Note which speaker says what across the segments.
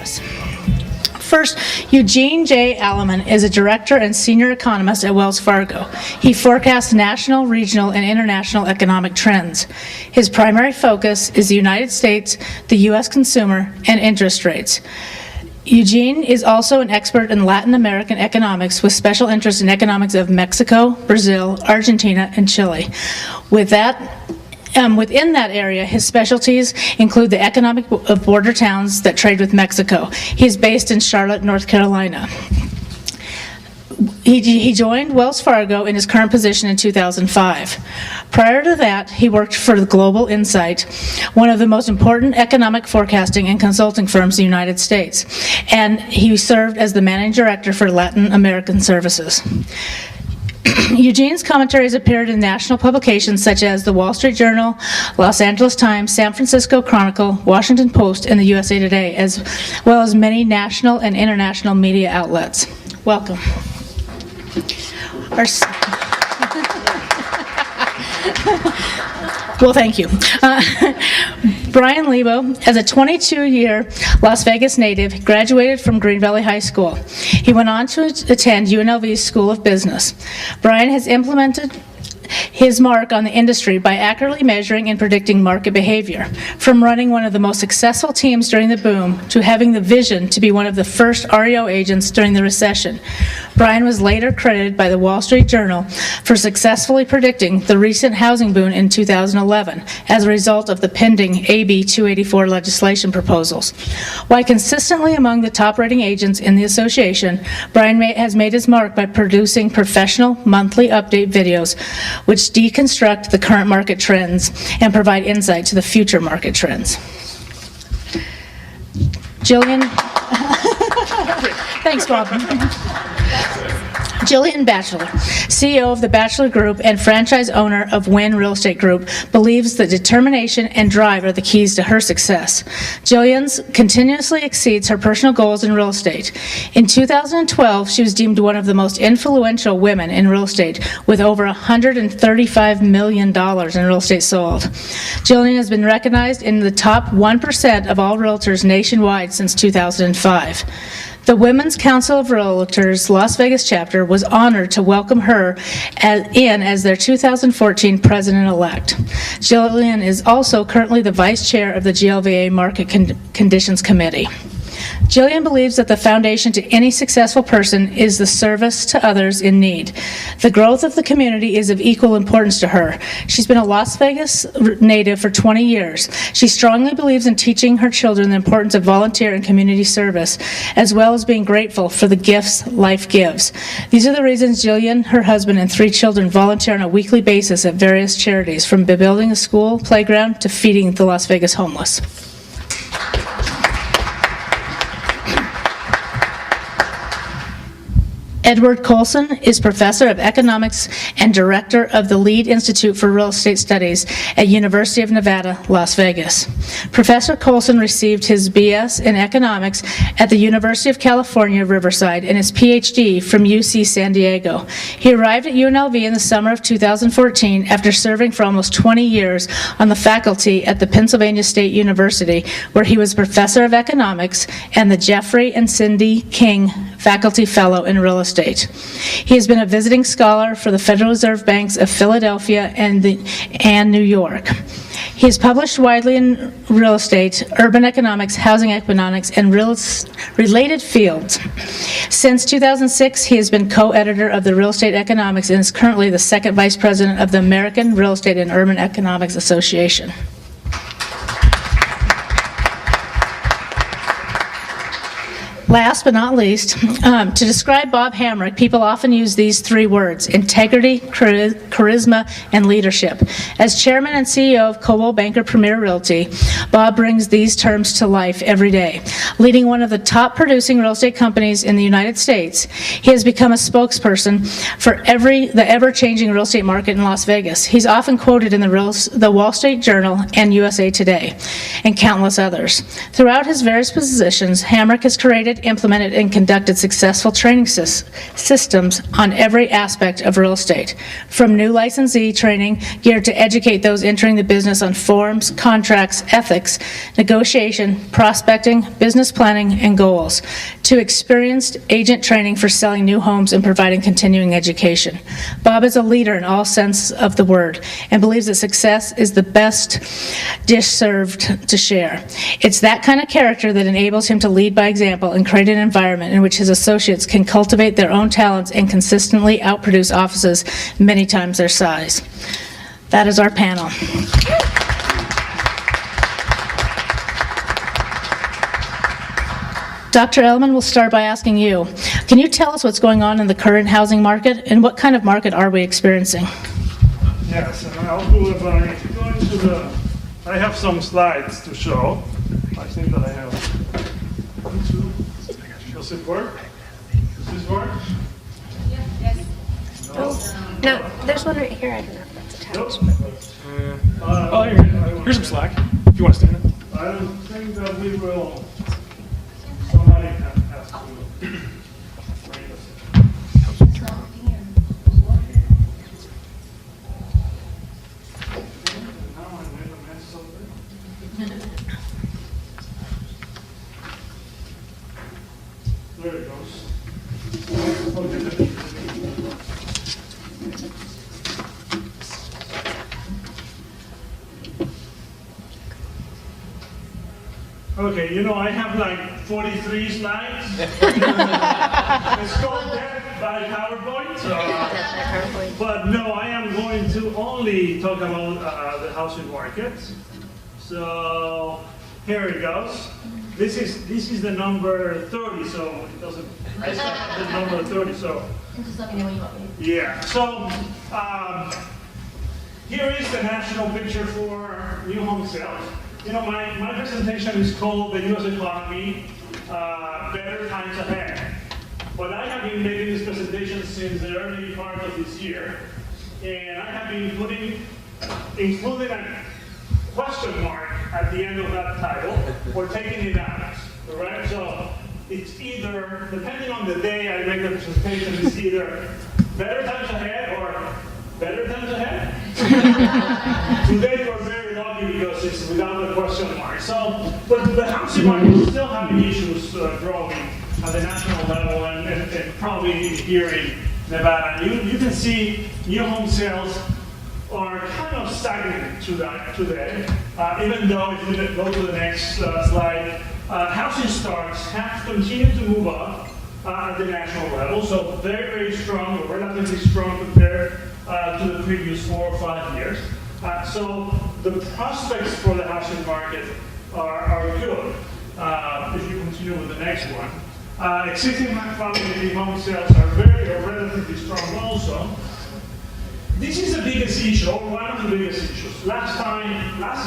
Speaker 1: us. First, Eugenio J. Aleman is a director and senior economist at Wells Fargo. He forecasts national, regional, and international economic trends. His primary focus is the United States, the U.S. consumer, and interest rates. Eugene is also an expert in Latin American economics with special interest in economics of Mexico, Brazil, Argentina, and Chile. Within that area, his specialties include the economic of border towns that trade with Mexico. He is based in Charlotte, North Carolina. He joined Wells Fargo in his current position in 2005. Prior to that, he worked for Global Insight, one of the most important economic forecasting and consulting firms in the United States, and he served as the managing director for Latin American services. Eugene's commentaries appeared in national publications such as the Wall Street Journal, Los Angeles Times, San Francisco Chronicle, Washington Post, and the USA Today, as well as many national and international media outlets. Welcome. Well, thank you. Bryan Lebo, as a 22-year Las Vegas native, graduated from Green Valley High School. He went on to attend UNLV's School of Business. Bryan has implemented his mark on the industry by accurately measuring and predicting market behavior, from running one of the most successful teams during the boom to having the vision to be one of the first REO agents during the recession. Bryan was later credited by the Wall Street Journal for successfully predicting the recent housing boom in 2011 as a result of the pending AB 284 legislation proposals. While consistently among the top rating agents in the association, Bryan has made his mark by producing professional monthly update videos which deconstruct the current market trends and provide insight to the future market trends. Jullian, thanks, Bob. Jullian Batchelor, CEO of the Batchelor Group and franchise owner of Wynn Real Estate Group, believes that determination and drive are the keys to her success. Jullian's continuously exceeds her personal goals in real estate. In 2012, she was deemed one of the most influential women in real estate, with over $135 million in real estate sold. Jullian has been recognized in the top 1% of all realtors nationwide since 2005. The Women's Council of Realtors Las Vegas chapter was honored to welcome her as their 2014 president-elect. Jullian is also currently the vice chair of the GLVA Market Conditions Committee. Jullian believes that the foundation to any successful person is the service to others in need. The growth of the community is of equal importance to her. She's been a Las Vegas native for 20 years. She strongly believes in teaching her children the importance of volunteer and community service, as well as being grateful for the gifts life gives. These are the reasons Jullian, her husband, and 3 children volunteer on a weekly basis at various charities, from building a school playground to feeding the Las Vegas homeless. Edward Colson is professor of economics and director of the Lead Institute for Real Estate Studies at University of Nevada, Las Vegas. Professor Colson received his BS in economics at the University of California, Riverside, and his PhD from UC San Diego. He arrived at UNLV in the summer of 2014 after serving for almost 20 years on the faculty at the Pennsylvania State University, where he was professor of economics and the Jeffrey and Cindy King Faculty Fellow in Real Estate. He has been a visiting scholar for the Federal Reserve Banks of Philadelphia and New York. He has published widely in real estate, urban economics, housing economics, and related fields. Since 2006, he has been co-editor of the Real Estate Economics and is currently the second vice president of the American Real Estate and Urban Economics Association. Last but not least, to describe Bob Hamrick, people often use these 3 words: integrity, charisma, and leadership. As chairman and CEO of Coldwell Banker Premier Realty, Bob brings these terms to life every day. Leading one of the top producing real estate companies in the United States, he has become a spokesperson for the ever-changing real estate market in Las Vegas. He's often quoted in the Wall Street Journal and USA Today, and countless others. Throughout his various positions, Hamrick has created implemented, and conducted successful training systems on every aspect of real estate, from new licensee training geared to educate those entering the business on forms, contracts, ethics, negotiation, prospecting, business planning, and goals, to experienced agent training for selling new homes and providing continuing education. Bob is a leader in all sense of the word and believes that success is the best dish served to share. It's that kind of character that enables him to lead by example and create an environment in which his associates can cultivate their own talents and consistently outproduce offices many times their size. That is our panel. Dr. Aleman, we'll start by asking you, can you tell us what's going on in the current housing market and what kind of market are we experiencing?
Speaker 2: Yes, and I'll do it by going to the, I have some slides to show. I think that I have one, two. Does it work? Does this work?
Speaker 3: Yes.
Speaker 2: No?
Speaker 3: No, there's one right here. I don't know if that's attached.
Speaker 2: Nope.
Speaker 4: Here's some slack, if you want to stand it.
Speaker 2: I don't think that we will, somebody has to bring us. Now I made a mess of it. There it goes. Okay. Okay, you know, I have like 43 slides. It's called Death by PowerPoint. But no, I am going to only talk about the housing market. So here it goes. This is the number 30, so it doesn't. I still have the number 30, so.
Speaker 5: Just let me know when you want me.
Speaker 2: Yeah. So here is the national picture for new home sales. You know, my presentation is called the U.S. Economy, Better Times Ahead. But I have been making this presentation since the early part of this year, and I have been including a question mark at the end of that title, or taking it out, all right? So it's either, depending on the day I make the presentation, it's either Better Times Ahead or Better Times Ahead. Today we're very lucky because it's without a question mark. So, but the housing market is still having issues growing at the national level and probably here in Nevada. You can see new home sales are kind of stagnant today, even though if you go to the next slide, housing starts have continued to move up at the national level. So very, very strong, or relatively strong compared to the previous 4 or 5 years. So the prospects for the housing market are good. If you continue with the next one. Existing family home sales are relatively strong also. This is the biggest issue, or one of the biggest issues. Last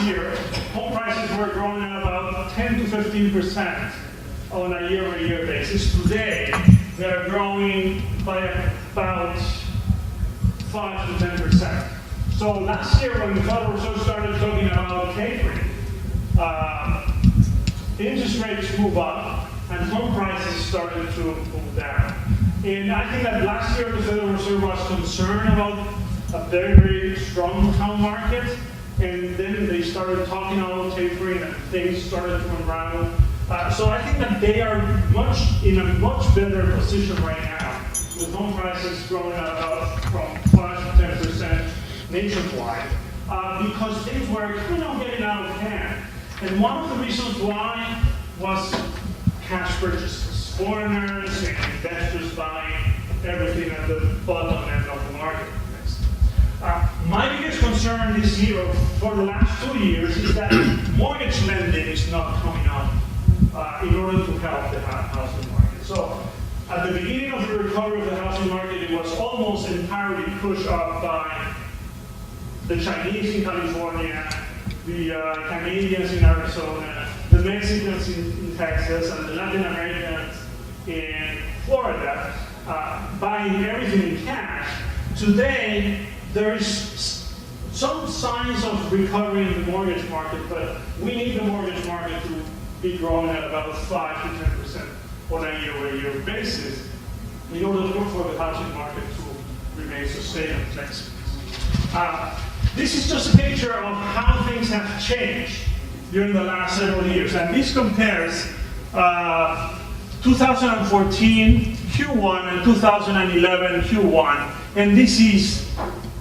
Speaker 2: year, home prices were growing at about 10 to 15% on a year-over-year basis. Today, they're growing by about 5 to 10%. So last year, when the Federal Reserve started talking about tapering, interest rates move up and home prices started to move down. And I think that last year the Federal Reserve was concerned about a very, very strong home market, and then they started talking about tapering and things started to unravel. So I think that they are in a much better position right now, with home prices growing at about from 5 to 10% nationwide, because things were kind of getting out of hand. And one of the reasons why was cash purchases, foreigners and investors buying everything at the bottom end of the market. My biggest concern this year, for the last 2 years, is that mortgage lending is not coming up in order to help the housing market. So at the beginning of the recovery of the housing market, it was almost entirely pushed up by the Chinese in California, the Canadians in Arizona, the Mexicans in Texas, and the Latin Americans in Florida, buying everything in cash. Today, there is some signs of recovery in the mortgage market, but we need the mortgage market to be growing at about 5 to 10% on a year-over-year basis in order for the housing market to remain sustainable. Next. This is just a picture of how things have changed during the last several years. And this compares 2014 Q1 and 2011 Q1. And this is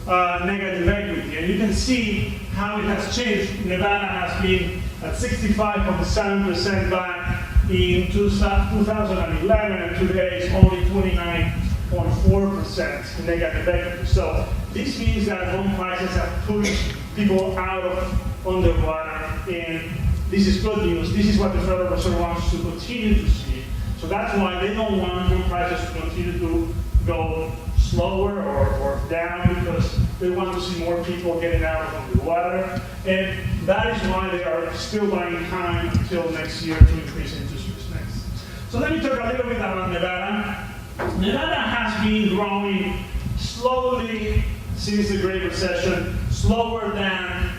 Speaker 2: negative equity. And you can see how it has changed. Nevada has been at 65.7% back in 2011, and today it's only 29.4% negative equity. So this means that home prices have pushed people out of underwater, and this is good news. This is what the Federal Reserve wants to continue to see. So that's why they don't want home prices to continue to go slower or down, because they want to see more people getting out of the water. And that is why they are still buying time until next year to increase interest rates next. So let me talk a little bit about Nevada. Nevada has been growing slowly since the Great Recession, slower than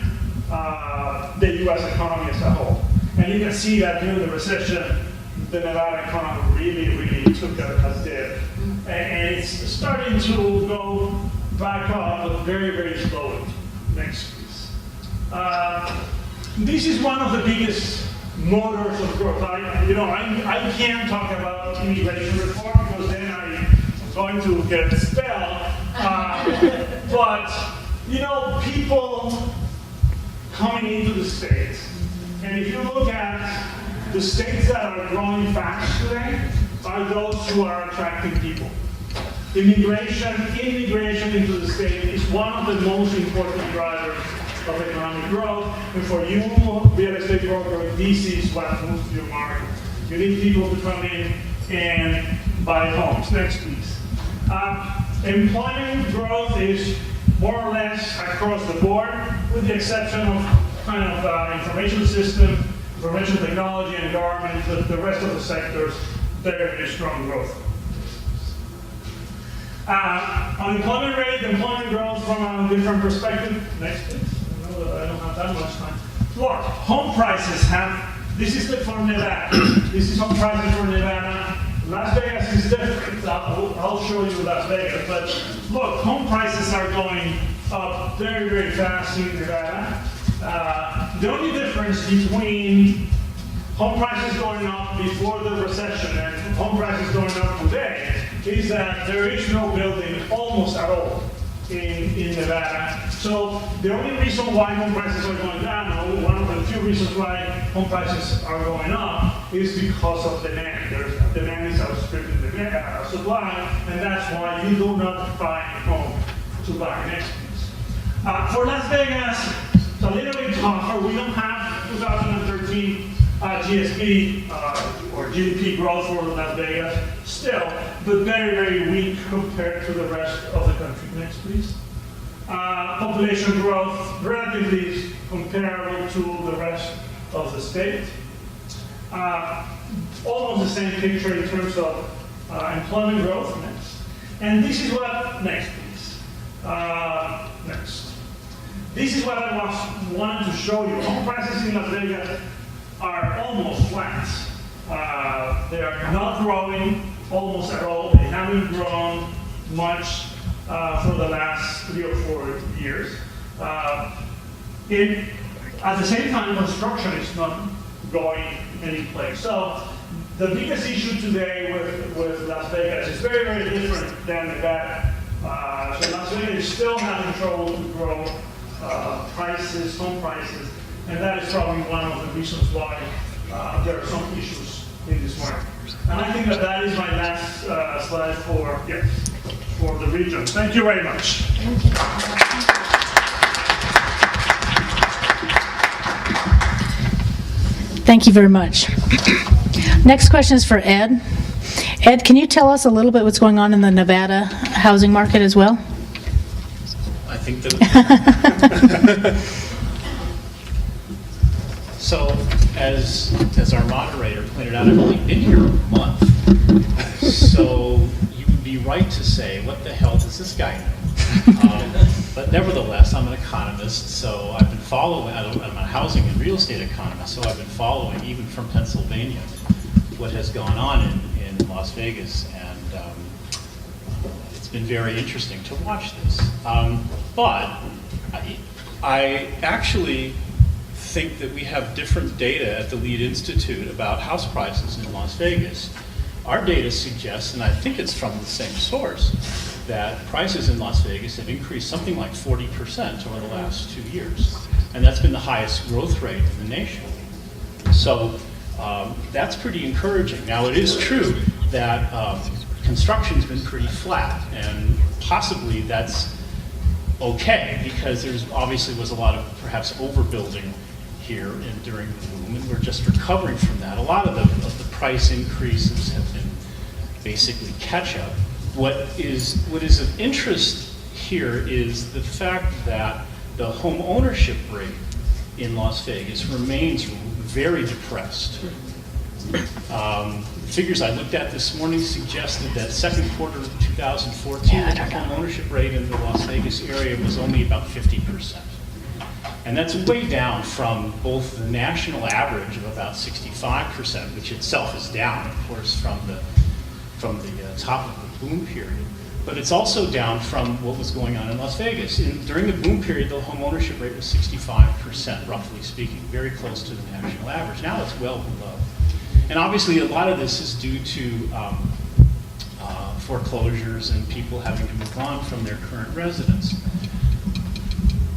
Speaker 2: the US economy as a whole. And you can see that during the recession, the Nevada economy really took a dip. And it's starting to go back up, but very slowly. Next, please. This is one of the biggest motors of growth. I can't talk about immigration reform because then I'm going to get expelled. But people coming into the States, and if you look at the states that are growing fast today, are those who are attracting people. Immigration into the state is one of the most important drivers of economic growth. And for you, real estate broker, this is what moves your market. You need people to come in and buy homes. Next, please. Employment growth is more or less across the board, with the exception of information system, information technology, and government. The rest of the sectors, very strong growth. Unemployment rate, employment growth from a different perspective. Next, please. I don't have that much time. Look, home prices this is good for Nevada. This is home prices for Nevada. Las Vegas is different. I'll show you Las Vegas. But look, home prices are going up very fast in Nevada. The only difference between home prices going up before the recession and home prices going up today is that there is no building almost at all in Nevada. So the only reason why home prices are going down, or one of the few reasons why home prices are going up, is because of demand. Demand is outstripping the supply, and that's why you do not find a home to buy. Next, please. For Las Vegas, it's a little bit tougher. We don't have 2013 GSP or GDP growth for Las Vegas still, but very weak compared to the rest of the country. Next, please. Population growth relatively comparable to the rest of the state. Almost the same picture in terms of employment growth. Next. And this is what, next please. Next. This is what I wanted to show you. Home prices in Las Vegas are almost flat. They are not growing almost at all. They haven't grown much for the last 3 or 4 years. At the same time, construction is not going any place. So the biggest issue today with Las Vegas is very different than Nevada. So Las Vegas is still having trouble to grow home prices, and that is probably one of the reasons why there are some issues in this market. And I think that is my last slide for the region. Thank you very much.
Speaker 1: Thank you very much. Next question is for Ed. Ed, can you tell us a little bit what's going on in the Nevada housing market as well?
Speaker 5: I think that. So, as our moderator pointed out, I've only been here a month. So you would be right to say, what the hell does this guy know? But nevertheless, I'm an economist, so I've been following, I'm a housing and real estate economist, so I've been following, even from Pennsylvania, what has gone on in in Las Vegas, and it's been very interesting to watch this. But I actually think that we have different data at the Lead Institute about house prices in Las Vegas. Our data suggests, and I think it's from the same source, that prices in Las Vegas have increased something like 40% over the last 2 years. And that's been the highest growth rate in the nation. So that's pretty encouraging. Now, it is true that construction's been pretty flat, and possibly that's okay, because there's obviously was a lot of perhaps overbuilding here during the boom, and we're just recovering from that. A lot of the price increases have been basically catch-up. What is of interest here is the fact that the home ownership rate in Las Vegas remains very depressed. Figures I looked at this morning suggested that second quarter of 2014, the home ownership rate in the Las Vegas area was only about 50%. And that's way down from both the national average of about 65%, which itself is down, of course, from the top of the boom period. But it's also down from what was going on in Las Vegas. During the boom period, the home ownership rate was 65%, roughly speaking, very close to the national average. Now it's well below. And obviously, a lot of this is due to foreclosures and people having to move on from their current residence.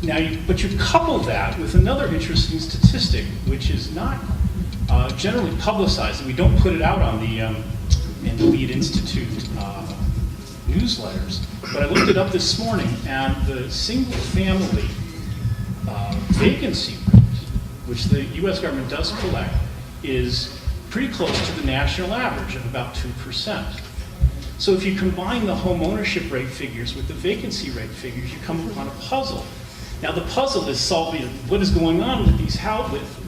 Speaker 5: Now, but you couple that with another interesting statistic, which is not generally publicized, and we don't put it out on the in the Lead Institute newsletters. But I looked it up this morning, and the single-family vacancy rate, which the U.S. government does collect, is pretty close to the national average of about 2%. So if you combine the home ownership rate figures with the vacancy rate figures, you come upon a puzzle. Now the puzzle is solving what is going on with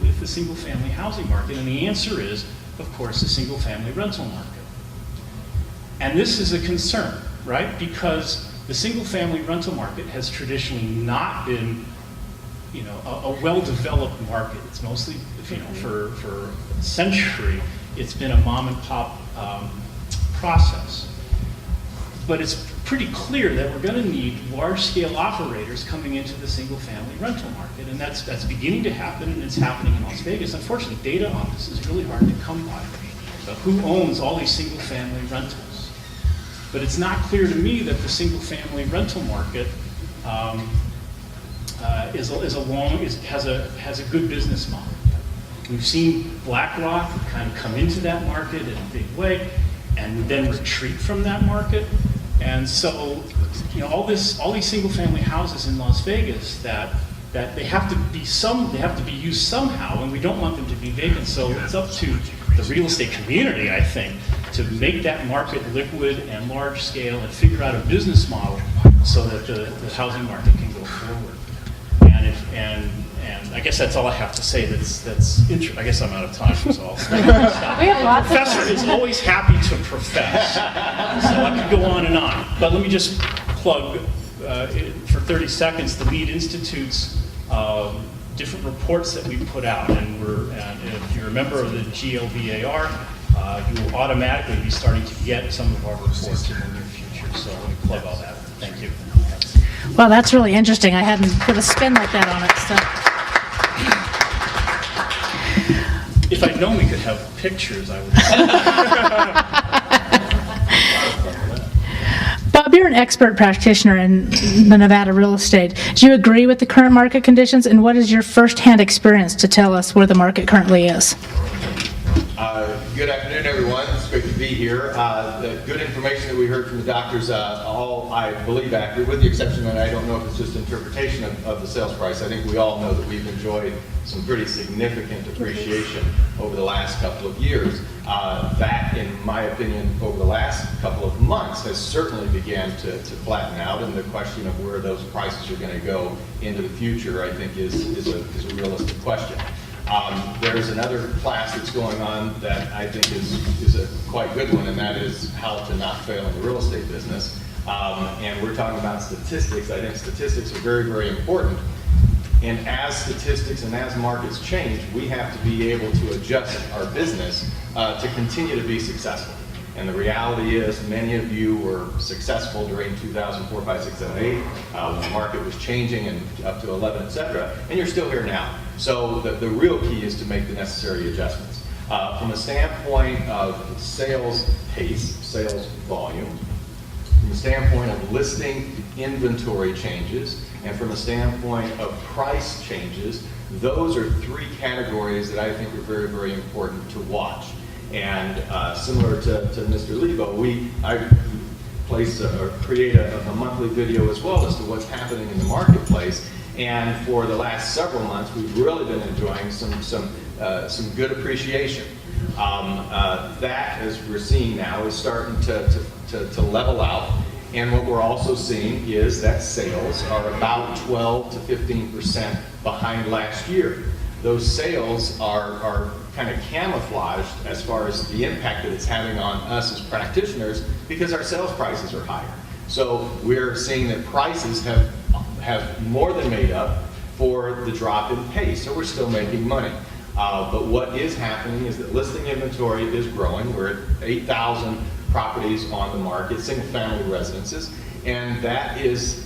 Speaker 5: with the single-family housing market, and the answer is, of course, the single-family rental market. And this is a concern, right? Because the single-family rental market has traditionally not been, a well-developed market. It's mostly, for a century, it's been a mom-and-pop process. But it's pretty clear that we're going to need large-scale operators coming into the single-family rental market, and that's beginning to happen, and it's happening in Las Vegas. Unfortunately, data on this is really hard to come by. So who owns all these single-family rentals? But it's not clear to me that the single-family rental market has a good business model. We've seen BlackRock kind of come into that market in a big way, and then retreat from that market. And so, all these single-family houses in Las Vegas that they have to be used somehow, and we don't want them to be vacant. So it's up to the real estate community, I think, to make that market liquid and large scale and figure out a business model so that the housing market can go forward. And I guess that's all I have to say. I guess I'm out of time. So I'll stop.
Speaker 1: We have lots of
Speaker 5: Professor is always happy to profess, so I could go on and on. But let me just plug for 30 seconds the Lead Institute's different reports that we put out. And if you're a member of the GLBAR, you will automatically be starting to get some of our reports in the near future. So let me plug all that. Thank you.
Speaker 1: Well, that's really interesting. I hadn't put a spin like that on it. So.
Speaker 5: If I'd known we could have pictures, I would.
Speaker 1: Bob, you're an expert practitioner in the Nevada real estate. Do you agree with the current market conditions, and what is your firsthand experience to tell us where the market currently is?
Speaker 6: Good afternoon, everyone. It's great to be here. The good information that we heard from the doctors, all I believe accurate, with the exception that I don't know if it's just interpretation of the sales price. I think we all know that we've enjoyed some pretty significant appreciation over the last couple of years. That, in my opinion, over the last couple of months has certainly began to flatten out, and the question of where those prices are going to go into the future, I think, is a realistic question. There's another class that's going on that I think is a quite good one, and that is how to not fail in the real estate business. And we're talking about statistics. I think statistics are very, very important. And as statistics and as markets change, we have to be able to adjust our business to continue to be successful. And the reality is, many of you were successful during 2004, 5, 6, 7, 8, when the market was changing and up to 11, et cetera, and you're still here now. So the real key is to make the necessary adjustments. From a standpoint of sales pace, sales volume, from the standpoint of listing inventory changes, and from the standpoint of price changes, those are three categories that I think are very, very important to watch. And similar to Mr. Lebo, I place or create a monthly video as well as to what's happening in the marketplace. And for the last several months, we've really been enjoying some good appreciation. That, as we're seeing now, is starting to level out. And what we're also seeing is that sales are about 12 to 15% behind last year. Those sales are kind of camouflaged as far as the impact that it's having on us as practitioners because our sales prices are higher. So we're seeing that prices have more than made up for the drop in pace, so we're still making money. But what is happening is that listing inventory is growing. We're at 8,000 properties on the market, single-family residences, and that is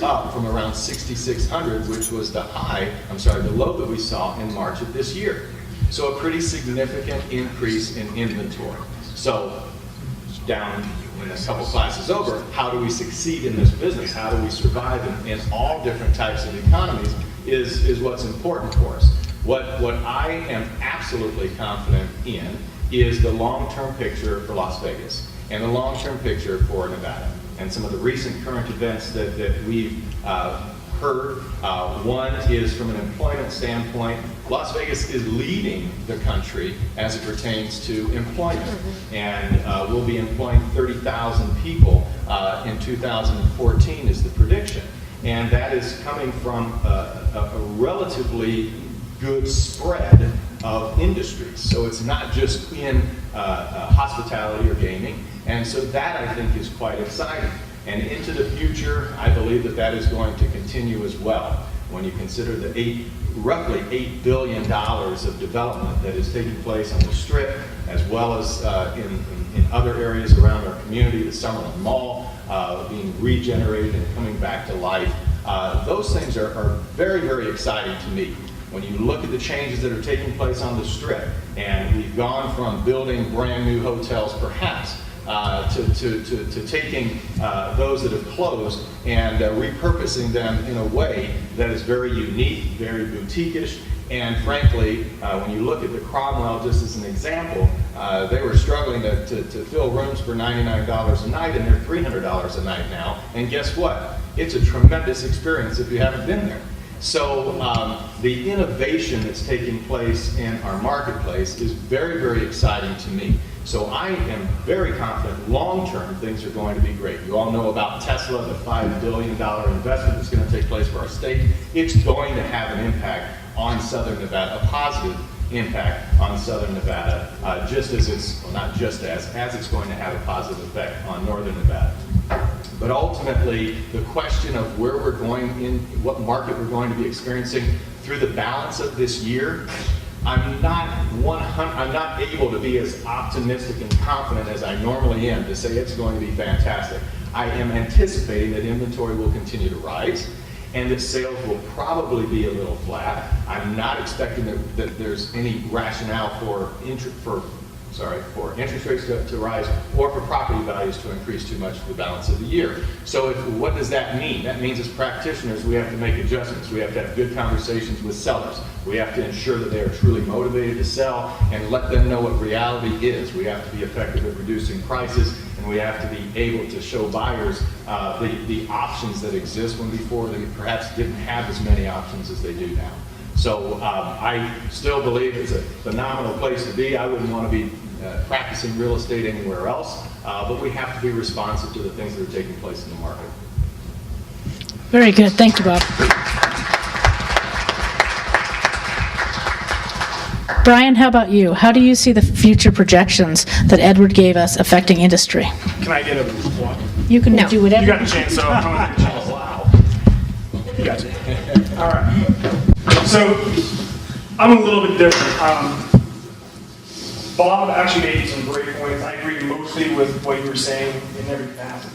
Speaker 6: up from around 6,600, which was the low that we saw in March of this year. So a pretty significant increase in inventory. So down in a couple classes over, how do we succeed in this business? How do we survive in all different types of economies is what's important for us. What I am absolutely confident in is the long-term picture for Las Vegas and the long-term picture for Nevada. And some of the recent current events that we've heard, one is from an employment standpoint, Las Vegas is leading the country as it pertains to employment. And we'll be employing 30,000 people in 2014 is the prediction. And that is coming from a relatively good spread of industries. So it's not just in hospitality or gaming. And so that, I think, is quite exciting. And into the future, I believe that is going to continue as well. When you consider the roughly $8 billion of development that is taking place on the Strip, as well as in other areas around our community, the Summerlin Mall being regenerated and coming back to life, those things are very, very exciting to me. When you look at the changes that are taking place on the Strip, and we've gone from building brand new hotels perhaps to taking those that have closed and repurposing them in a way that is very unique, very boutique-ish, and frankly, when you look at the Cromwell just as an example, they were struggling to fill rooms for $99 a night, and they're $300 a night now, and guess what? It's a tremendous experience if you haven't been there. So the innovation that's taking place in our marketplace is very, very exciting to me. So I am very confident long-term things are going to be great. You all know about Tesla, the $5 billion investment that's going to take place for our state. It's going to have an impact on Southern Nevada, a positive impact on Southern Nevada, just as it's, well, not just as it's going to have a positive effect on Northern Nevada. But ultimately, the question of where we're going in, what market we're going to be experiencing through the balance of this year, I'm not able to be as optimistic and confident as I normally am to say it's going to be fantastic. I am anticipating that inventory will continue to rise and that sales will probably be a little flat. I'm not expecting that there's any rationale for interest rates to rise or for property values to increase too much for the balance of the year. So what does that mean? That means as practitioners we have to make adjustments. We have to have good conversations with sellers. We have to ensure that they are truly motivated to sell and let them know what reality is. We have to be effective at reducing prices, and we have to be able to show buyers the options that exist when before they perhaps didn't have as many options as they do now. So I still believe it's a phenomenal place to be. I wouldn't want to be practicing real estate anywhere else, but we have to be responsive to the things that are taking place in the market.
Speaker 1: Very good. Thank you, Bob. Bryan, how about you? How do you see the future projections that Edward gave us affecting industry?
Speaker 4: Can I get a one?
Speaker 1: You can do whatever.
Speaker 4: You got the chance, so I'm going to chance. Wow. You got it. All right. So I'm a little bit different. Bob actually made some great points. I agree mostly with what you were saying in every capacity.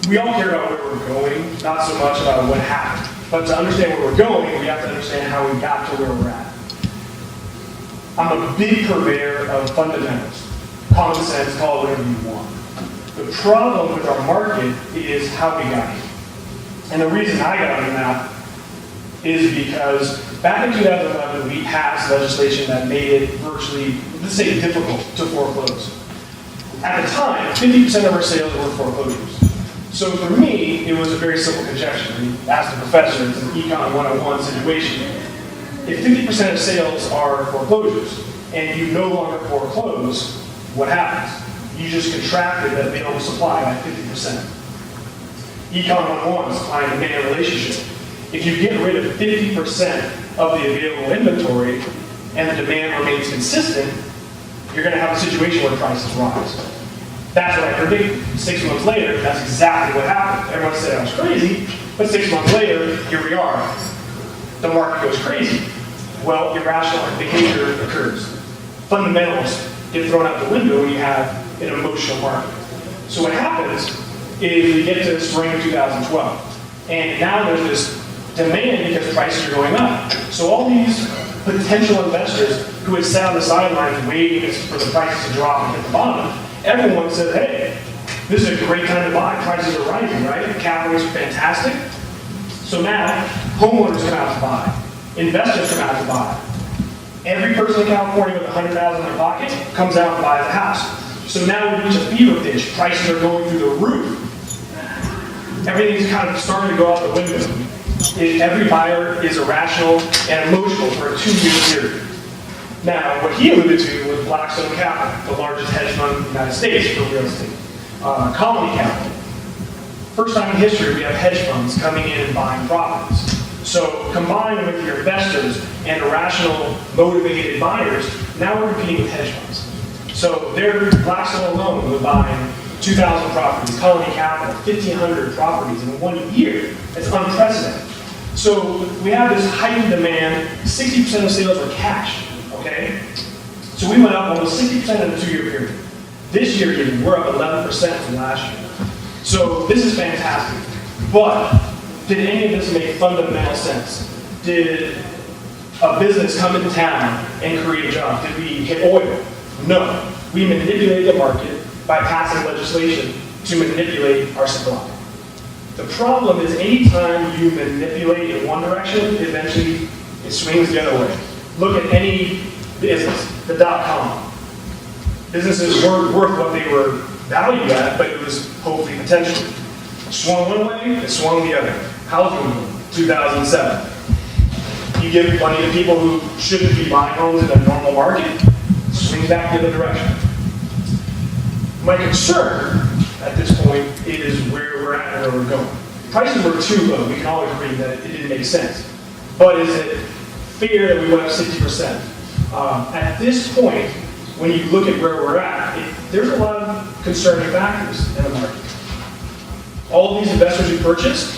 Speaker 4: We all care about where we're going, not so much about what happened. But to understand where we're going, we have to understand how we got to where we're at. I'm a big purveyor of fundamentals. Common sense, call it whatever you want. The problem with our market is how we got here. And the reason I got on the map is because back in 2011, we passed legislation that made it virtually, let's say, difficult to foreclose. At the time, 50% of our sales were foreclosures. So for me, it was a very simple conjecture. I mean, ask the professor, it's an Econ 101 situation. If 50% of sales are foreclosures, and you no longer foreclose, what happens? You just contracted the available supply by 50%. Econ 101 is supply and demand relationship. If you get rid of 50% of the available inventory, and the demand remains consistent, you're going to have a situation where prices rise. That's what I predicted. 6 months later, that's exactly what happened. Everyone said I was crazy, but 6 months later, here we are. The market goes crazy. Well, irrational behavior occurs. Fundamentals get thrown out the window when you have an emotional market. So what happens is we get to the spring of 2012, and now there's this demand because prices are going up. So all these potential investors who had sat on the sidelines waiting for the prices to drop and hit the bottom, everyone said, hey, this is a great time to buy. Prices are rising, right? Cap rates are fantastic. So now, homeowners come out to buy. Investors come out to buy. Every person in California with $100,000 in their pocket comes out and buys a house. So now we reach a fever pitch. Prices are going through the roof. Everything's kind of starting to go out the window. Every buyer is irrational and emotional for a 2-year period. Now, what he alluded to was Blackstone Capital, the largest hedge fund in the United States for real estate. Colony Capital. First time in history, we have hedge funds coming in and buying properties. So combined with your investors and irrational, motivated buyers, now we're competing with hedge funds. So they're Blackstone alone was buying 2,000 properties, Colony Capital, 1,500 properties in 1 year. It's unprecedented. So we have this heightened demand. 60% of sales were cash. Okay? So we went up almost 60% in a 2-year period. This year, even, we're up 11% from last year. So this is fantastic. But did any of this make fundamental sense? Did a business come into town and create a job? Did we hit oil? No. We manipulated the market by passing legislation to manipulate our supply. The problem is anytime you manipulate in one direction, eventually it swings the other way. Look at any business, the .com. Businesses weren't worth what they were valued at, but it was hopefully potential. Swung one way, it swung the other. Housing boom, 2007. You give money to people who shouldn't be buying homes in a normal market, swing back the other direction. My concern at this point is where we're at and where we're going. Prices were too low. We can all agree that it didn't make sense. But is it fair that we went up 60%? At this point, when you look at where we're at, there's a lot of concerning factors in the market. All these investors who purchased,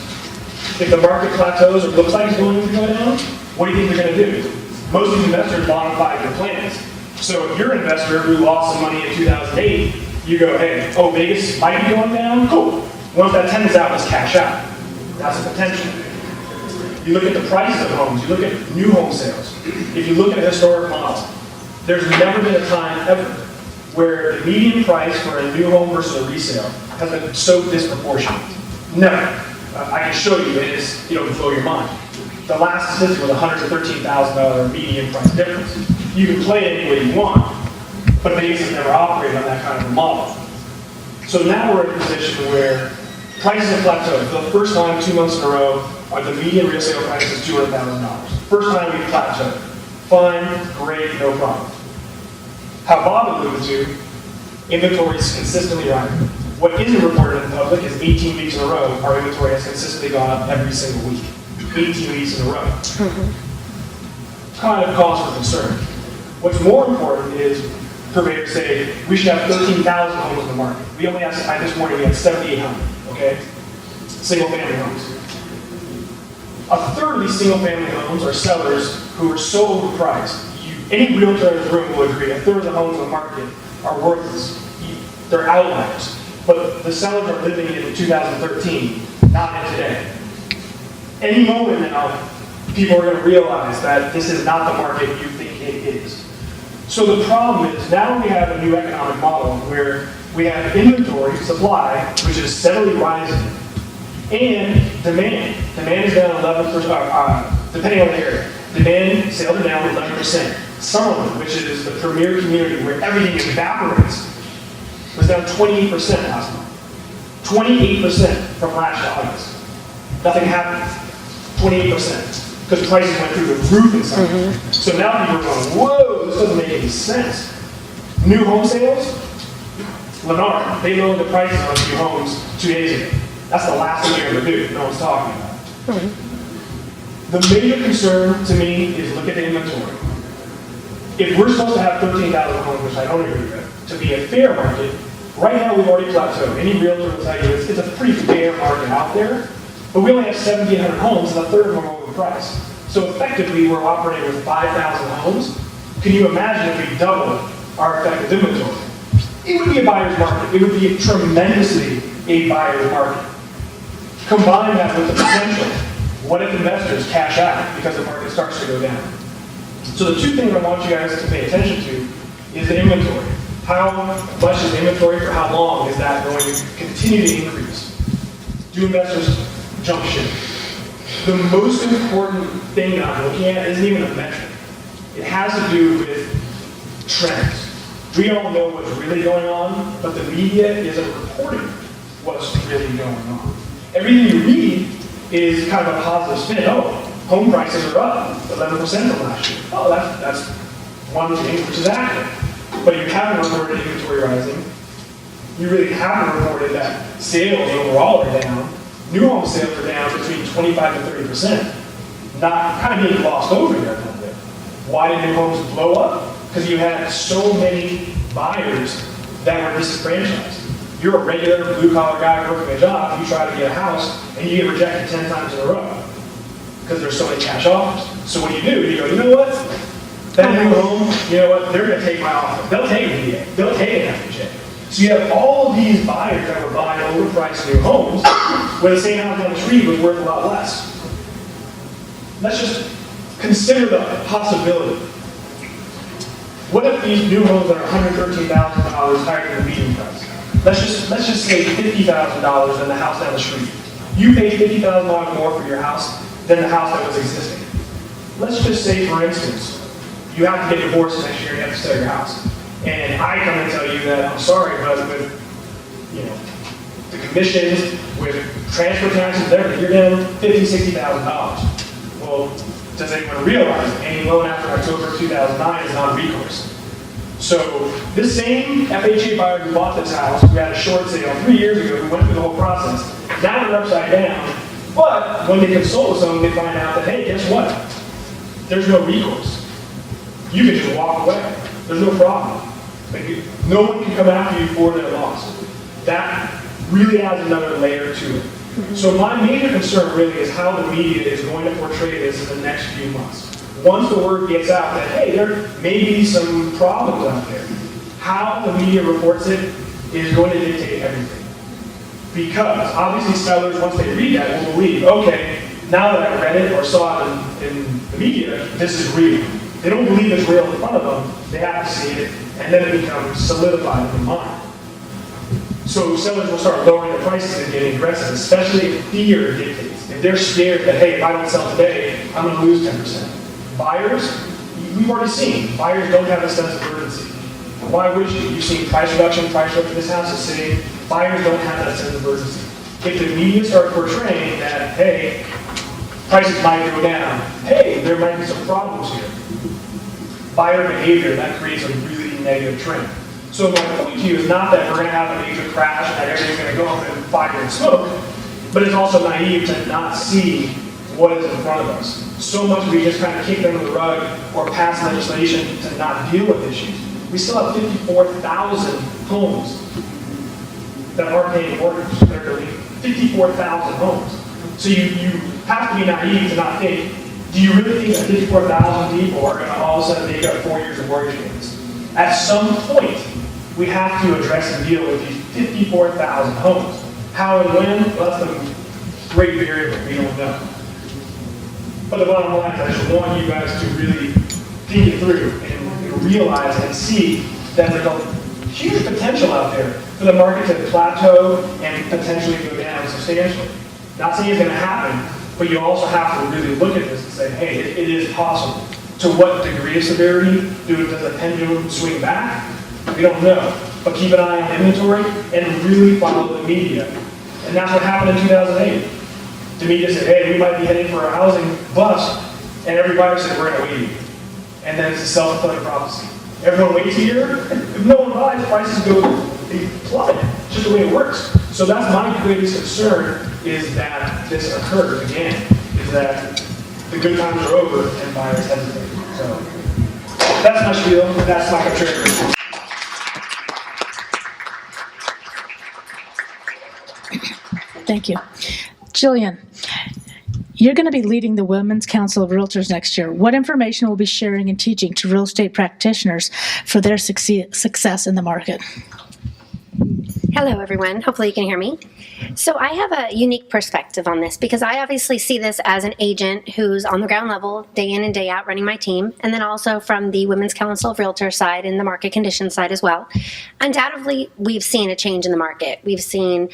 Speaker 4: if the market plateaus or looks like it's going to go down, what do you think they're going to do? Most of these investors bought on 5-year plans. So if you're an investor who lost some money in 2008, you go, hey, oh, Vegas might be going down? Cool. Once that 10 is out, let's cash out. That's a potential. You look at the prices of homes, you look at new home sales. If you look at a historic model, there's never been a time ever where the median price for a new home versus a resale has been so disproportionate. Never. I can show you, it'll blow your mind. The last statistic was $113,000 median price difference. You can play it any way you want, but Vegas has never operated on that kind of a model. So now we're in a position where prices have plateaued. For the first time, 2 months in a row, the median resale price is $200,000. First time we've plateaued. Fine, great, no problem. How Bob alluded to, inventory is consistently rising. What isn't reported in the public is 18 weeks in a row, our inventory has consistently gone up every single week. 18 weeks in a row. Kind of cause for concern. What's more important is purveyors say we should have 13,000 homes in the market. We only have, at this morning, we have 7,800, okay? Single-family homes. A third of these single-family homes are sellers who are so overpriced. Any realtor in this room will agree, a third of the homes on the market are worthless. They're outliers. But the sellers are living in 2013, not in today. Any moment now, people are going to realize that this is not the market you think it is. So the problem is, now we have a new economic model where we have inventory, supply, which is steadily rising, and demand. Demand is down 11%, depending on the area. Demand, sales are down 11%. Summerlin, which is the premier community where everything evaporates, was down 28% last month. 28% from last August. Nothing happened. 28%. Because prices went through the roof in summer. So now people are going, whoa, this doesn't make any sense. New home sales? Lennar, they lowered the prices on new homes 2 days ago. That's the last thing you're going to do. No one's talking about it. The major concern to me is look at the inventory. If we're supposed to have 13,000 homes, which I don't agree with, to be a fair market, right now we've already plateaued. Any realtor will tell you it's a pretty fair market out there, but we only have 7,800 homes and a third of them are overpriced. So effectively, we're operating with 5,000 homes. Can you imagine if we doubled our effective inventory? It would be a buyer's market. It would be tremendously a buyer's market. Combine that with the potential. What if investors cash out because the market starts to go down? So the two things I want you guys to pay attention to is the inventory. How much is the inventory for how long is that going to continue to increase? Do investors jump ship? The most important thing that I'm looking at isn't even a metric. It has to do with trends. We don't know what's really going on, but the media isn't reporting what's really going on. Everything you read is kind of a positive spin. Oh, home prices are up 11% from last year. Oh, that's one thing which is accurate. But you haven't reported inventory rising. You really haven't reported that sales overall are down. New home sales are down between 25 and 30%. Not kind of being glossed over here a little bit. Why did new homes blow up? Because you had so many buyers that were disenfranchised. You're a regular blue-collar guy working a job, you try to get a house, and you get rejected 10 times in a row because there's so many cash offers. So what do? You go, you know what? That new home, you know what? They're going to take my offer. They'll take a VA. They'll take an FHA. So you have all of these buyers that were buying overpriced new homes where the same house down the street was worth a lot less. Let's just consider the possibility. What if these new homes that are $113,000 higher than the median price? Let's just say $50,000 than the house down the street. You paid $50,000 more for your house than the house that was existing. Let's just say, for instance, you have to get divorced next year and you have to sell your house. And I come and tell you that I'm sorry, but with the commissions, with transfer taxes, everything, you're down $50,000, $60,000. Well, does anyone realize that any loan after October 2009 is non-recourse? So this same FHA buyer who bought this house, who had a short sale 3 years ago, who went through the whole process, now they're upside down. But when they consult with someone, they find out that, hey, guess what? There's no recourse. You can just walk away. There's no problem. No one can come after you for their loss. That really adds another layer to it. So my major concern really is how the media is going to portray this in the next few months. Once the word gets out that, hey, there may be some problems out there, how the media reports it is going to dictate everything. Because obviously sellers, once they read that, will believe, okay, now that I read it or saw it in the media, this is real. They don't believe it's real in front of them, they have to see it, and then it becomes solidified in their mind. So sellers will start lowering the prices and getting aggressive, especially if fear dictates. If they're scared that, hey, if I don't sell today, I'm going to lose 10%. Buyers, we've already seen, buyers don't have a sense of urgency. Why would you? You've seen price reduction, this house is sitting. Buyers don't have that sense of urgency. If the media starts portraying that, hey, prices might go down, hey, there might be some problems here. Buyer behavior, that creates a really negative trend. So my point to you is not that we're going to have a major crash and that everything's going to go up in fire and smoke, but it's also naive to not see what is in front of us. So much we just kind of kick them to the rug or pass legislation to not deal with issues. We still have 54,000 homes that aren't paying mortgage. They're 54,000 homes. So you have to be naive to not think Do you really think that 54,000 people are going to all of a sudden make up 4 years of mortgage payments? At some point, we have to address and deal with these 54,000 homes. How and when? Well, that's a great variable. We don't know. But the bottom line is I just want you guys to really think it through and realize and see that there's a huge potential out there for the market to plateau and potentially go down substantially. Not saying it's going to happen, but you also have to really look at this and say, hey, it is possible. To what degree of severity does the pendulum swing back? We don't know. But keep an eye on inventory and really follow the media. And that's what happened in 2008. The media said, hey, we might be heading for a housing bust, and everybody said, we're going to wait a year. And then it's a self-fulfilling prophecy. Everyone waits a year, if no one buys, prices go, they plummet. It's just the way it works. So that's my greatest concern, is that this occurs again, is that the good times are over and buyers hesitate. So that's my spiel, that's my contrarian.
Speaker 1: Thank you. Jillian, you're going to be leading the Women's Council of Realtors next year. What information will be sharing and teaching to real estate practitioners for their success in the market?
Speaker 3: Hello, everyone. Hopefully you can hear me. So I have a unique perspective on this because I obviously see this as an agent who's on the ground level, day in and day out, running my team, and then also from the Women's Council of Realtors side and the market conditions side as well. Undoubtedly, we've seen a change in the market. We've seen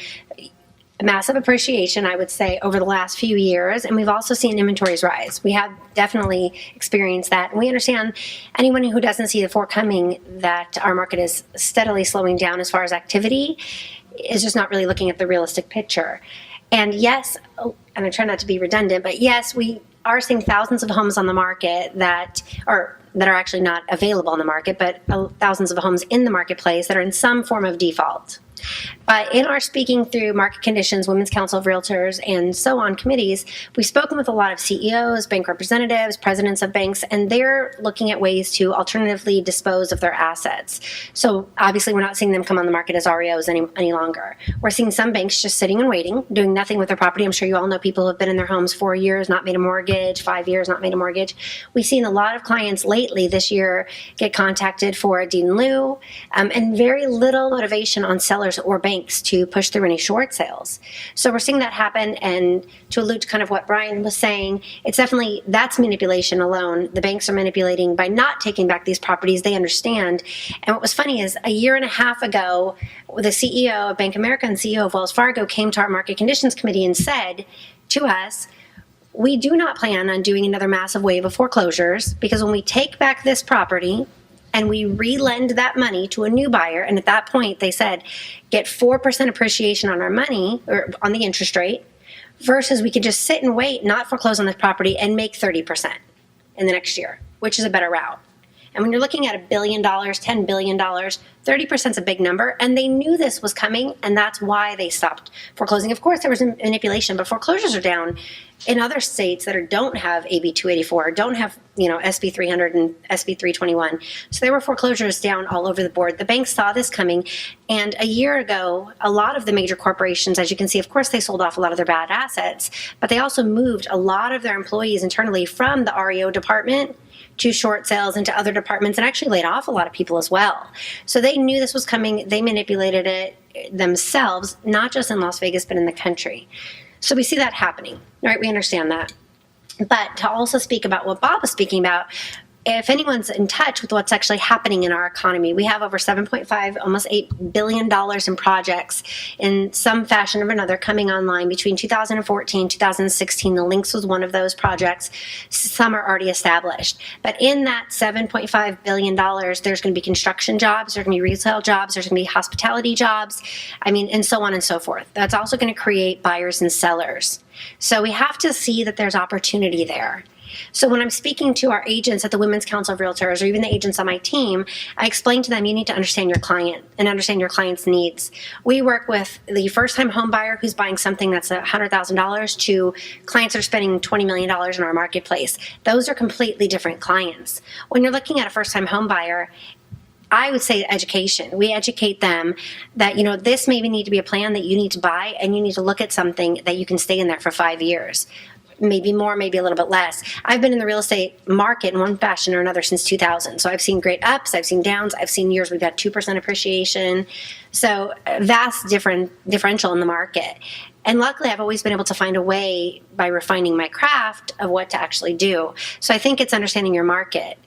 Speaker 3: a massive appreciation, I would say, over the last few years, and we've also seen inventories rise. We have definitely experienced that, and we understand anyone who doesn't see the forthcoming that our market is steadily slowing down as far as activity is just not really looking at the realistic picture. And yes, and I try not to be redundant, but yes, we are seeing thousands of homes on the market that are actually not available on the market, but thousands of homes in the marketplace that are in some form of default. But in our speaking through market conditions, Women's Council of Realtors, and so on committees, we've spoken with a lot of CEOs, bank representatives, presidents of banks, and they're looking at ways to alternatively dispose of their assets. So obviously we're not seeing them come on the market as REOs any longer. We're seeing some banks just sitting and waiting, doing nothing with their property. I'm sure you all know people who have been in their homes 4 years, not made a mortgage, 5 years, not made a mortgage. We've seen a lot of clients lately this year get contacted for a deed in lieu, and very little motivation on sellers or banks to push through any short sales. So we're seeing that happen, and to allude to kind of what Bryan was saying, it's definitely, that's manipulation alone. The banks are manipulating by not taking back these properties. They understand. And what was funny is a year and a half ago, the CEO of Bank of America and CEO of Wells Fargo came to our market conditions committee and said to us, we do not plan on doing another massive wave of foreclosures, because when we take back this property and we re-lend that money to a new buyer, and at that point they said, get 4% appreciation on our money, or on the interest rate, versus we could just sit and wait, not foreclose on this property, and make 30% in the next year, which is a better route. And when you're looking at $1 billion, $10 billion, 30% is a big number, and they knew this was coming, and that's why they stopped foreclosing. Of course, there was manipulation, but foreclosures are down in other states that don't have AB 284, don't have SB 300 and SB 321. So there were foreclosures down all over the board. The banks saw this coming, and a year ago, a lot of the major corporations, as you can see, of course, they sold off a lot of their bad assets, but they also moved a lot of their employees internally from the REO department to short sales into other departments, and actually laid off a lot of people as well. So they knew this was coming. They manipulated it themselves, not just in Las Vegas, but in the country. So we see that happening, right? We understand that. But to also speak about what Bob was speaking about, if anyone's in touch with what's actually happening in our economy, we have over $7.5, almost $8 billion in projects in some fashion or another coming online between 2014, 2016. The Lynx was one of those projects. Some are already established. But in that $7.5 billion, there's going to be construction jobs, there's going to be retail jobs, there's going to be hospitality jobs, and so on and so forth. That's also going to create buyers and sellers. So we have to see that there's opportunity there. So when I'm speaking to our agents at the Women's Council of Realtors, or even the agents on my team, I explain to them, you need to understand your client and understand your client's needs. We work with the first-time home buyer who's buying something that's $100,000 to clients that are spending $20 million in our marketplace. Those are completely different clients. When you're looking at a first-time home buyer, I would say education. We educate them that, this maybe need to be a plan that you need to buy, and you need to look at something that you can stay in there for 5 years. maybe more, maybe a little bit less. I've been in the real estate market in one fashion or another since 2000. So I've seen great ups, I've seen downs, I've seen years we've had 2% appreciation. So vast differential in the market. And luckily, I've always been able to find a way by refining my craft of what to actually do. So I think it's understanding your market.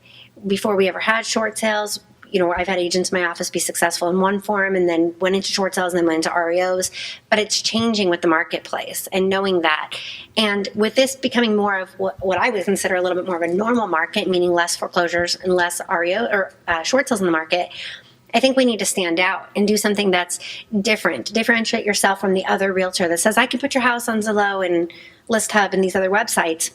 Speaker 3: Before we ever had short sales, I've had agents in my office be successful in one form and then went into short sales and then went into REOs, but it's changing with the marketplace and knowing that. And with this becoming more of what I would consider a little bit more of a normal market, meaning less foreclosures and less REO or short sales in the market, I think we need to stand out and do something that's different. Differentiate yourself from the other realtor that says, I can put your house on Zillow and ListHub and these other websites.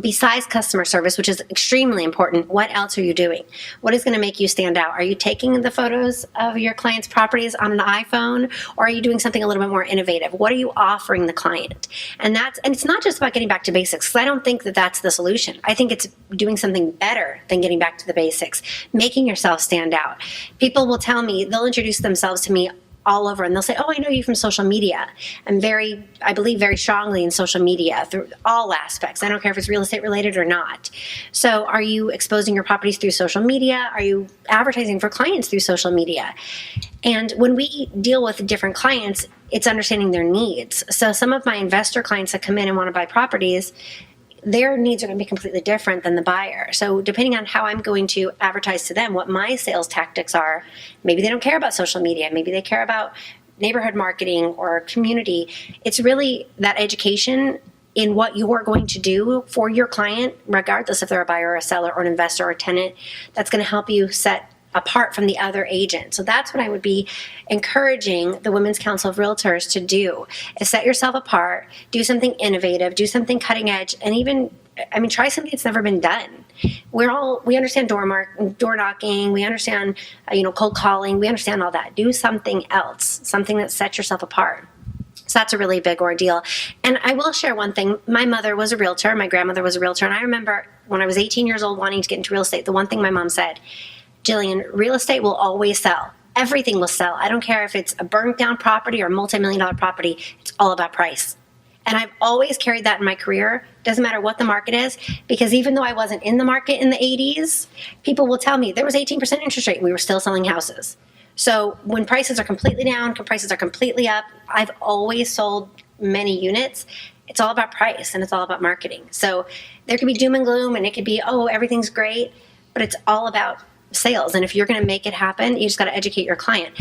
Speaker 3: Besides customer service, which is extremely important, what else are you doing? What is going to make you stand out? Are you taking the photos of your client's properties on an iPhone, or are you doing something a little bit more innovative? What are you offering the client? And it's not just about getting back to basics, because I don't think that that's the solution. I think it's doing something better than getting back to the basics, making yourself stand out. People will tell me, they'll introduce themselves to me all over, and they'll say, oh, I know you from social media. I believe very strongly in social media through all aspects. I don't care if it's real estate related or not. So are you exposing your properties through social media? Are you advertising for clients through social media? And when we deal with different clients, it's understanding their needs. So some of my investor clients that come in and want to buy properties, their needs are going to be completely different than the buyer. So depending on how I'm going to advertise to them, what my sales tactics are, maybe they don't care about social media, maybe they care about neighborhood marketing or community. It's really that education in what you are going to do for your client, regardless if they're a buyer or a seller or an investor or a tenant, that's going to help you set apart from the other agent. So that's what I would be encouraging the Women's Council of Realtors to do, is set yourself apart, do something innovative, do something cutting edge, and even, try something that's never been done. We understand door knocking, we understand, cold calling, we understand all that. Do something else, something that sets yourself apart. So that's a really big ordeal. And I will share one thing. My mother was a realtor, my grandmother was a realtor, and I remember when I was 18 years old wanting to get into real estate, the one thing my mom said, Jillian, real estate will always sell. Everything will sell. I don't care if it's a burnt down property or a multi-million-dollar property. It's all about price. And I've always carried that in my career. Doesn't matter what the market is, because even though I wasn't in the market in the 80s, people will tell me there was 18% interest rate and we were still selling houses. So when prices are completely down, when prices are completely up, I've always sold many units. It's all about price and it's all about marketing. So there could be doom and gloom and it could be, oh, everything's great, but it's all about sales. And if you're going to make it happen, you just got to educate your client.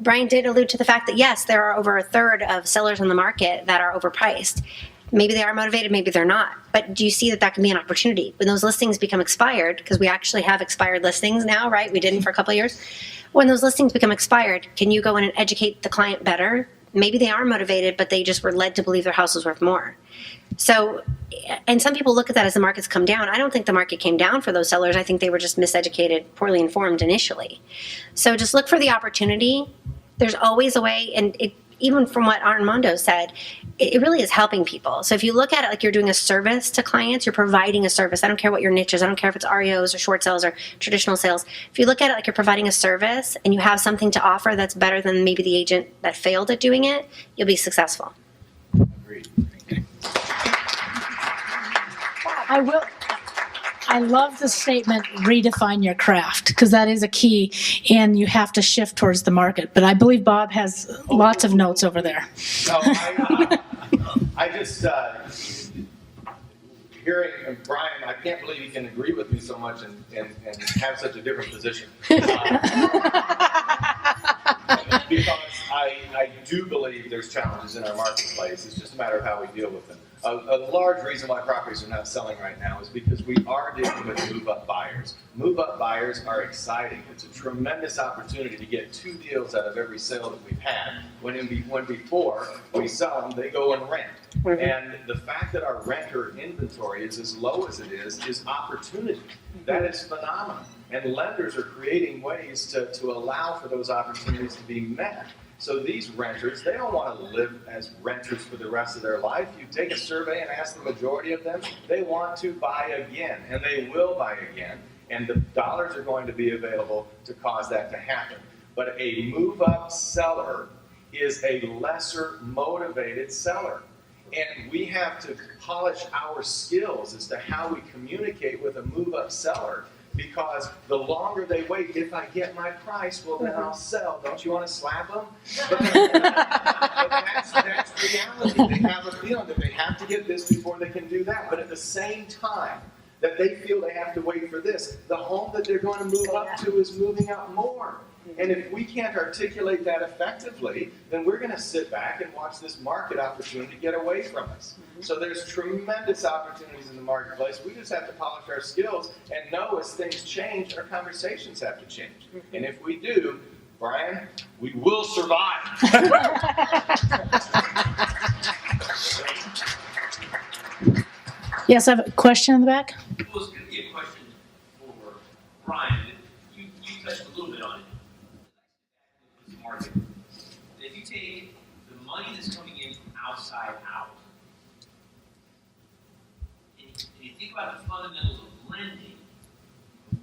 Speaker 3: Bryan did allude to the fact that yes, there are over a third of sellers on the market that are overpriced. Maybe they are motivated, maybe they're not. But do you see that can be an opportunity? When those listings become expired, because we actually have expired listings now, right? We didn't for a couple of years. When those listings become expired, can you go in and educate the client better? Maybe they are motivated, but they just were led to believe their house was worth more. So, and some people look at that as the market's come down. I don't think the market came down for those sellers. I think they were just miseducated, poorly informed initially. So just look for the opportunity. There's always a way, and even from what Armando said, it really is helping people. So if you look at it like you're doing a service to clients, you're providing a service. I don't care what your niche is. I don't care if it's REOs or short sales or traditional sales. If you look at it like you're providing a service and you have something to offer that's better than maybe the agent that failed at doing it, you'll be successful.
Speaker 6: Agreed.
Speaker 1: I love the statement, redefine your craft, because that is a key, and you have to shift towards the market. But I believe Bob has lots of notes over there.
Speaker 6: No, I just, hearing Bryan, I can't believe he can agree with me so much and have such a different position. Because I do believe there's challenges in our marketplace. It's just a matter of how we deal with them. A large reason why properties are not selling right now is because we are dealing with move-up buyers. Move-up buyers are exciting. It's a tremendous opportunity to get 2 deals out of every sale that we've had. When before we sell them, they go and rent. And the fact that our renter inventory is as low as it is opportunity. That is phenomenal. And lenders are creating ways to allow for those opportunities to be met. So these renters, they don't want to live as renters for the rest of their life. You take a survey and ask the majority of them, they want to buy again, and they will buy again. And the dollars are going to be available to cause that to happen. But a move-up seller is a lesser motivated seller. And we have to polish our skills as to how we communicate with a move-up seller, because the longer they wait, if I get my price, well, then I'll sell. Don't you want to slap them? But that's reality. They have a feeling that they have to get this before they can do that. But at the same time that they feel they have to wait for this, the home that they're going to move up to is moving up more. And if we can't articulate that effectively, then we're going to sit back and watch this market opportunity get away from us. So there's tremendous opportunities in the marketplace. We just have to polish our skills and know as things change, our conversations have to change. And if we do, Bryan, we will survive.
Speaker 1: Yes, I have a question in the back.
Speaker 7: Well, it's going to be a question for Bryan. You touched a little bit on it. This market. If you take the money that's coming in from outside out, and you think about the fundamentals of lending,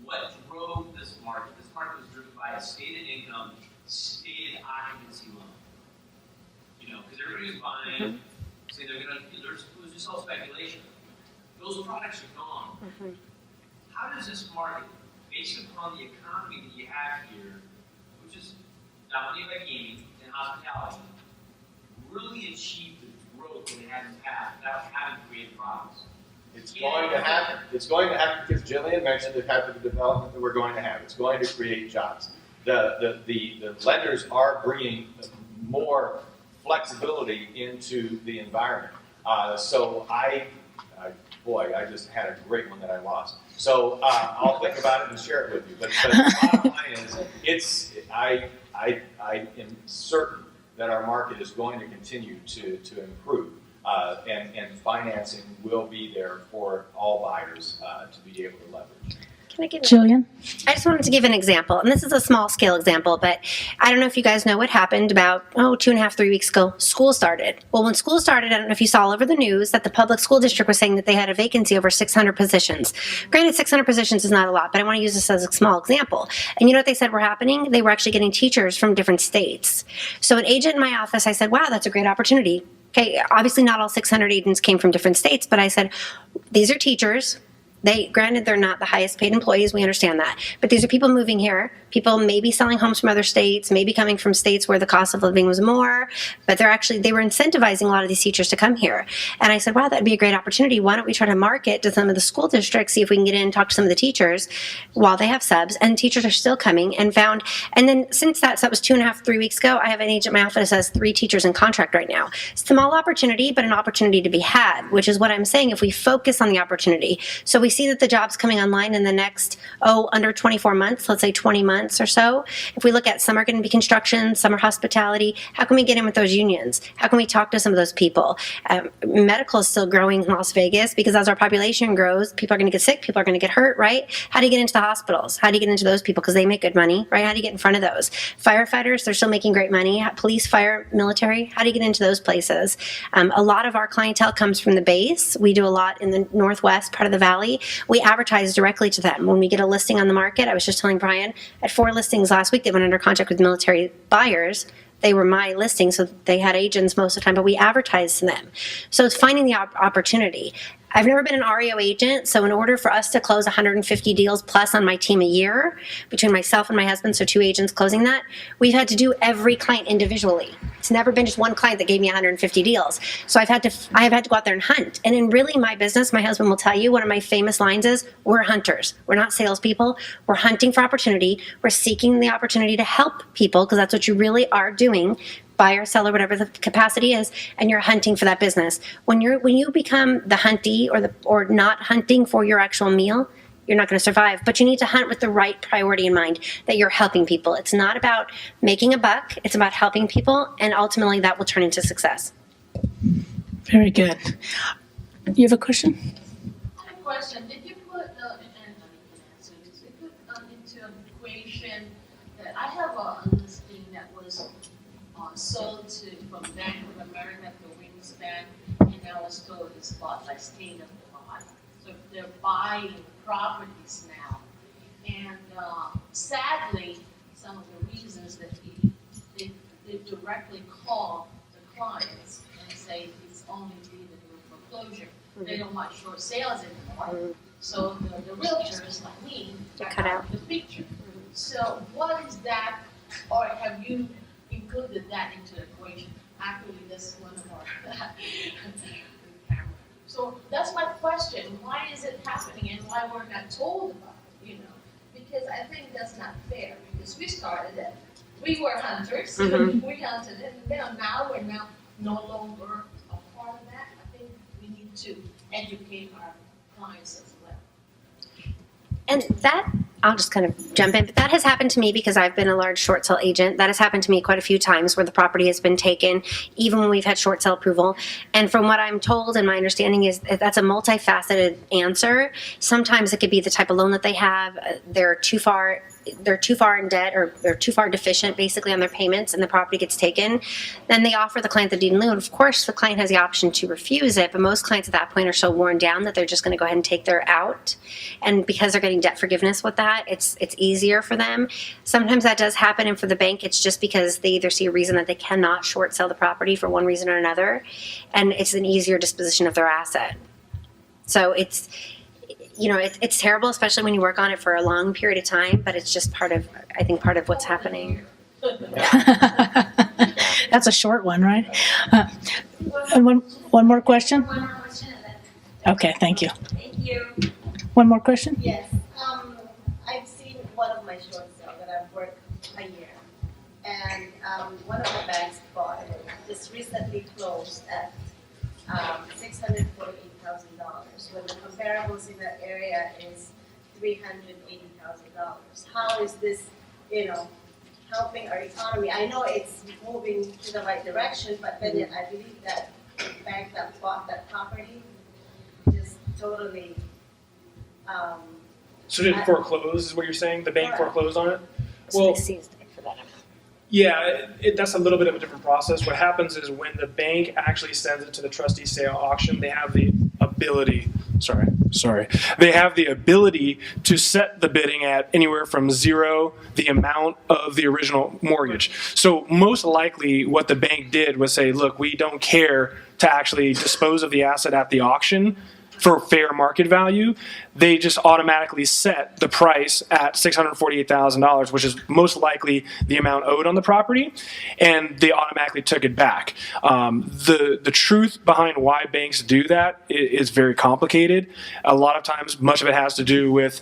Speaker 7: what drove this market? This market was driven by a stated income, stated occupancy loan. You know, because everybody was buying, saying they're going to, it was just all speculation. Those products are gone. How does this market, based upon the economy that you have here, which is dominated by gaming and hospitality, really achieve the growth that it had in the past without having to create products?
Speaker 6: It's going to happen. It's going to happen because Jullian mentioned the type of development that we're going to have. It's going to create jobs. The lenders are bringing more flexibility into the environment. Boy, I just had a great one that I lost. So I'll think about it and share it with you. But the bottom line is, I am certain that our market is going to continue to improve, and financing will be there for all buyers to be able to leverage.
Speaker 3: Can I give
Speaker 1: Jullian?
Speaker 3: I just wanted to give an example, and this is a small scale example, but I don't know if you guys know what happened about 2.5, 3 weeks ago. School started. Well, when school started, I don't know if you saw all over the news that the public school district was saying that they had a vacancy over 600 positions. Granted, 600 positions is not a lot, but I want to use this as a small example. And you know what they said were happening? They were actually getting teachers from different states. So an agent in my office, I said, wow, that's a great opportunity. Okay, obviously not all 600 agents came from different states, but I said, these are teachers. Granted, they're not the highest paid employees, we understand that. But these are people moving here, people maybe selling homes from other states, maybe coming from states where the cost of living was more, but they were incentivizing a lot of these teachers to come here. And I said, wow, that'd be a great opportunity. Why don't we try to market to some of the school districts, see if we can get in and talk to some of the teachers while they have subs, and teachers are still coming and then since that, so that was 2.5, 3 weeks ago, I have an agent in my office that has 3 teachers in contract right now. Small opportunity, but an opportunity to be had, which is what I'm saying, if we focus on the opportunity. So we see that the jobs coming online in the next, under 24 months, let's say 20 months or so. If we look at some are going to be construction, some are hospitality, how can we get in with those unions? How can we talk to some of those people? Medical is still growing in Las Vegas because as our population grows, people are going to get sick, people are going to get hurt, right? How do you get into the hospitals? How do you get into those people? Because they make good money, right? How do you get in front of those? Firefighters, they're still making great money. Police, fire, military, how do you get into those places? A lot of our clientele comes from the base. We do a lot in the northwest part of the valley. We advertise directly to them. When we get a listing on the market, I was just telling Bryan, at 4 listings last week, they went under contract with military buyers. They were my listings, so they had agents most of the time, but we advertised to them. So it's finding the opportunity. I've never been an REO agent, so in order for us to close 150 deals plus on my team a year, between myself and my husband, so 2 agents closing that, we've had to do every client individually. It's never been just one client that gave me 150 deals. So I have had to go out there and hunt. And in really my business, my husband will tell you, one of my famous lines is, we're hunters. We're not salespeople. We're hunting for opportunity. We're seeking the opportunity to help people, because that's what you really are doing, buyer, seller, whatever the capacity is, and you're hunting for that business. When you become the huntee or not hunting for your actual meal, you're not going to survive. But you need to hunt with the right priority in mind, that you're helping people. It's not about making a buck. It's about helping people, and ultimately that will turn into success.
Speaker 1: Very good. You have a question?
Speaker 8: I have a question. Did you put into an equation that I have a listing that was sold from Bank of America to Wingspan, and now it's told it's bought by State of Vermont. So they're buying properties now. And sadly, some of the reasons that they directly call the clients and say, only be the new foreclosure. They don't want short sales anymore. So the realtors like me are
Speaker 3: cut out.
Speaker 8: the picture. So what is that, or have you included that into the equation? Actually, that's one of our So that's my question. Why is it happening and why we're not told about it, Because I think that's not fair, because we started it. We were hunters, we hunted it, and now we're no longer a part of that. I think we need to educate our clients as well.
Speaker 3: And that, I'll just kind of jump in, but that has happened to me because I've been a large short sale agent. That has happened to me quite a few times where the property has been taken, even when we've had short sale approval. And from what I'm told and my understanding is that's a multifaceted answer. Sometimes it could be the type of loan that they have. They're too far in debt, or they're too far deficient basically on their payments, and the property gets taken. Then they offer the client the deed in lieu. And of course, the client has the option to refuse it, but most clients at that point are so worn down that they're just going to go ahead and take their out. And because they're getting debt forgiveness with that, it's easier for them. Sometimes that does happen, and for the bank, it's just because they either see a reason that they cannot short sell the property for one reason or another, and it's an easier disposition of their asset. So it's terrible, especially when you work on it for a long period of time, but it's just part of what's happening.
Speaker 1: That's a short one, right? And one more question?
Speaker 9: One more question and then.
Speaker 1: Okay, thank you.
Speaker 9: Thank you.
Speaker 1: One more question?
Speaker 9: Yes, I've seen one of my short sales that I've worked a year, and one of the banks bought it. Just recently closed at $648,000, when the comparables in that area is $380,000. How is this, helping our economy? I know it's moving to the right direction, but then I believe that the bank that bought that property just totally.
Speaker 4: So did it foreclose, is what you're saying? The bank
Speaker 9: Correct.
Speaker 4: foreclosed on it?
Speaker 3: So
Speaker 4: Well,
Speaker 3: they seized it for that amount.
Speaker 4: yeah, that's a little bit of a different process. What happens is when the bank actually sends it to the trustee sale auction, they have the ability, they have the ability to set the bidding at anywhere from zero, the amount of the original mortgage. So most likely what the bank did was say, look, we don't care to actually dispose of the asset at the auction for fair market value. They just automatically set the price at $648,000, which is most likely the amount owed on the property, and they automatically took it back. The truth behind why banks do that is very complicated. A lot of times, much of it has to do with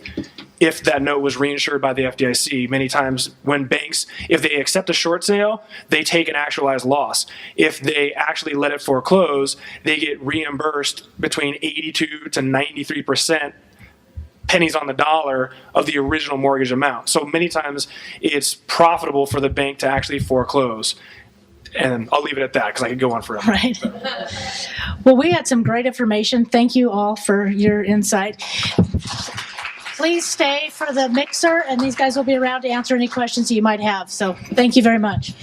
Speaker 4: if that note was reinsured by the FDIC. Many times when banks, if they accept a short sale, they take an actualized loss. If they actually let it foreclose, they get reimbursed between 82 to 93% pennies on the dollar of the original mortgage amount. So many times it's profitable for the bank to actually foreclose. And I'll leave it at that because I could go on forever.
Speaker 1: Right. Well, we had some great information. Thank you all for your insight. Please stay for the mixer, and these guys will be around to answer any questions you might have. So thank you very much.